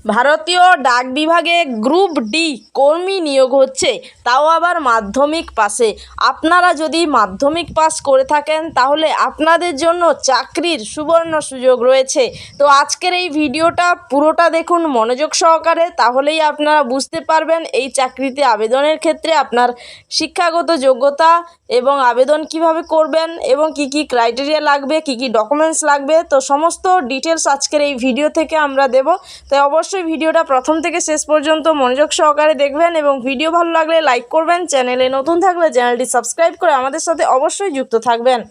ভারতীয় ডাক বিভাগে গ্রুপ ডি কর্মী নিয়োগ হচ্ছে, তাও আবার মাধ্যমিক পাশে। আপনারা যদি মাধ্যমিক পাস করে থাকেন তাহলে আপনাদের জন্য চাকরির সুবর্ণ সুযোগ রয়েছে। তো আজকের এই ভিডিওটা পুরোটা দেখুন মনোযোগ সহকারে, তাহলেই আপনারা বুঝতে পারবেন এই চাকরিতে আবেদনের ক্ষেত্রে আপনার শিক্ষাগত যোগ্যতা এবং আবেদন কিভাবে করবেন এবং কি কি ক্রাইটেরিয়া লাগবে, কি কি ডকুমেন্টস লাগবে। তো সমস্ত ডিটেলস আজকের এই ভিডিও থেকে আমরা দেব। তো অবশ্যই ভিডিওটা প্রথম থেকে শেষ পর্যন্ত মনোযোগ সহকারে দেখবেন এবং ভিডিও ভালো লাগলে লাইক করবেন। চ্যানেলে নতুন থাকলে চ্যানেলটি সাবস্ক্রাইব করে আমাদের সাথে অবশ্যই যুক্ত থাকবেন।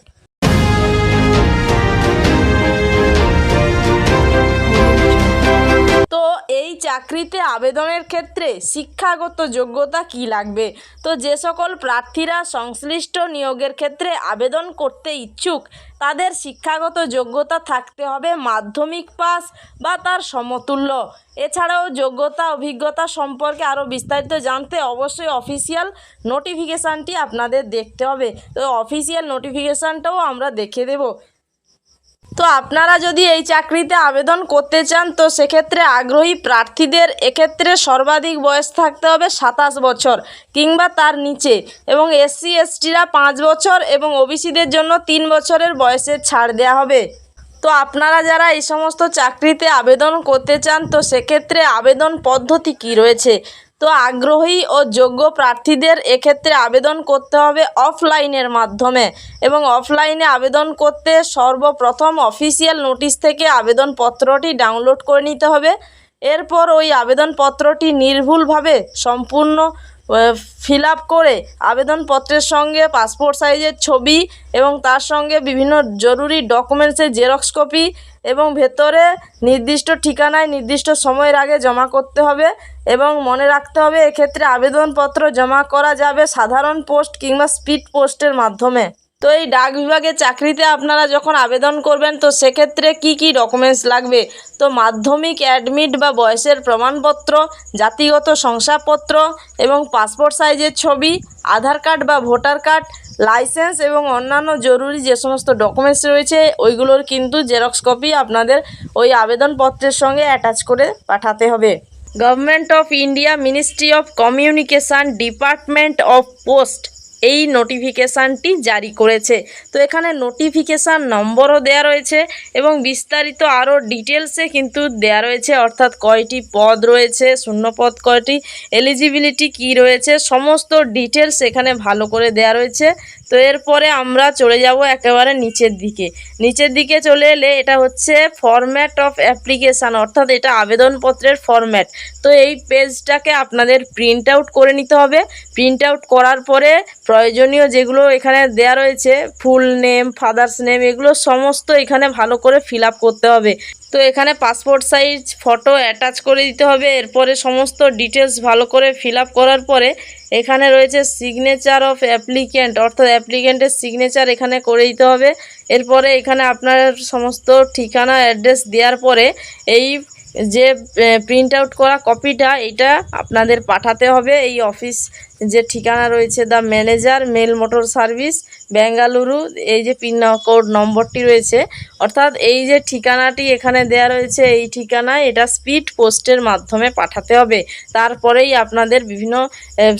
তো এই চাকরিতে আবেদনের ক্ষেত্রে শিক্ষাগত যোগ্যতা কি লাগবে? তো যে সকল প্রার্থীরা সংশ্লিষ্ট নিয়োগের ক্ষেত্রে আবেদন করতে ইচ্ছুক তাদের শিক্ষাগত যোগ্যতা থাকতে হবে মাধ্যমিক পাস বা তার সমতুল্য। এছাড়াও যোগ্যতা অভিজ্ঞতা সম্পর্কে আরও বিস্তারিত জানতে অবশ্যই অফিসিয়াল নোটিফিকেশানটি আপনাদের দেখতে হবে। তো অফিসিয়াল নোটিফিকেশানটাও আমরা দেখে দেব। তো আপনারা যদি এই চাকরিতে আবেদন করতে চান তো সেক্ষেত্রে আগ্রহী প্রার্থীদের এক্ষেত্রে সর্বাধিক বয়স থাকতে হবে 27 বছর কিংবা তার নিচে, এবং এসসি এসটিরা 5 বছর এবং ওবিসিদের জন্য 3 বছরের বয়সের ছাড় দেওয়া হবে। তো আপনারা যারা এই সমস্ত চাকরিতে আবেদন করতে চান তো সেক্ষেত্রে আবেদন পদ্ধতি কি রয়েছে? তো আগ্রহী ও যোগ্য প্রার্থীদের এক্ষেত্রে আবেদন করতে হবে অফলাইনের মাধ্যমে, এবং অফলাইনে আবেদন করতে সর্বপ্রথম অফিসিয়াল নোটিশ থেকে আবেদনপত্রটি ডাউনলোড করে নিতে হবে। এরপর ওই আবেদনপত্রটি নির্ভুলভাবে সম্পূর্ণ ফিল আপ করে আবেদনপত্রের সঙ্গে পাসপোর্ট সাইজের ছবি এবং তার সঙ্গে বিভিন্ন জরুরি ডকুমেন্টসের জেরক্স কপি এবং ভেতরে নির্দিষ্ট ঠিকানায় নির্দিষ্ট সময়ের আগে জমা করতে হবে। এবং মনে রাখতে হবে এক্ষেত্রে আবেদনপত্র জমা করা যাবে সাধারণ পোস্ট কিংবা স্পিড পোস্টের মাধ্যমে। তো এই ডাক বিভাগে চাকরিতে আপনারা যখন আবেদন করবেন তো সেক্ষেত্রে কি কি ডকুমেন্টস লাগবে? তো মাধ্যমিক অ্যাডমিট বা বয়সের প্রমাণপত্র, জাতিগত শংসাপত্র এবং পাসপোর্ট সাইজের ছবি, আধার কার্ড বা ভোটার কার্ড, লাইসেন্স এবং অন্যান্য জরুরি যে সমস্ত ডকুমেন্টস রয়েছে ওইগুলোর কিন্তু জেরক্স কপি আপনাদের ওই আবেদনপত্রের সঙ্গে অ্যাটাচ করে পাঠাতে হবে। Government of India, ministry of communication, department of post এই নোটিফিকেশানটি জারি করেছে। তো এখানে নোটিফিকেশান নম্বরও দেয়া রয়েছে এবং বিস্তারিত আরও ডিটেলসে কিন্তু দেয়া রয়েছে, অর্থাৎ কয়টি পদ রয়েছে, শূন্যপদ কয়টি, এলিজিবিলিটি কি রয়েছে, সমস্ত ডিটেলস এখানে ভালো করে দেয়া রয়েছে। তো এরপরে আমরা চলে যাব একেবারে নিচের দিকে চলে এলে এটা হচ্ছে ফরম্যাট অফ অ্যাপ্লিকেশান, অর্থাৎ এটা আবেদনপত্রের ফরম্যাট। তো এই পেজটাকে আপনাদের প্রিন্ট আউট করে নিতে হবে। প্রিন্ট আউট করার পরে প্রয়োজনীয় যেগুলো এখানে দেয়া রয়েছে, ফুল নেম, ফাদার্স নেম, এগুলো সমস্ত এখানে ভালো করে ফিল আপ করতে হবে। তো এখানে পাসপোর্ট সাইজ ফটো অ্যাটাচ করে দিতে হবে। এরপরে সমস্ত ডিটেলস ভালো করে ফিল আপ করার পরে এখানে রয়েছে সিগনেচার অফ অ্যাপ্লিক্যান্ট, অর্থাৎ অ্যাপ্লিক্যান্টের সিগনেচার এখানে করে দিতে হবে। এরপরে এখানে আপনার সমস্ত ঠিকানা অ্যাড্রেস দেওয়ার পরে এই যে প্রিন্ট আউট করা কপিটা এটা আপনাদের পাঠাতে হবে এই অফিস যে ঠিকানা রয়েছে the manager, mail motor service, Bengaluru, এই যে পিন কোড নম্বরটি রয়েছে, অর্থাৎ এই যে ঠিকানাটি এখানে দেয়া রয়েছে এই ঠিকানায় এটা স্পিড পোস্টের মাধ্যমে পাঠাতে হবে। তারপরেই আপনাদের বিভিন্ন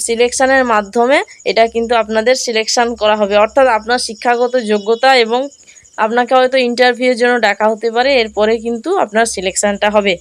সিলেকশানের মাধ্যমে এটা কিন্তু আপনাদের সিলেকশান করা হবে, অর্থাৎ আপনার শিক্ষাগত যোগ্যতা এবং আপনাকে হয়তো ইন্টারভিউর জন্য ডাকা হতে পারে, এরপরে কিন্তু আপনার সিলেকশানটা হবে।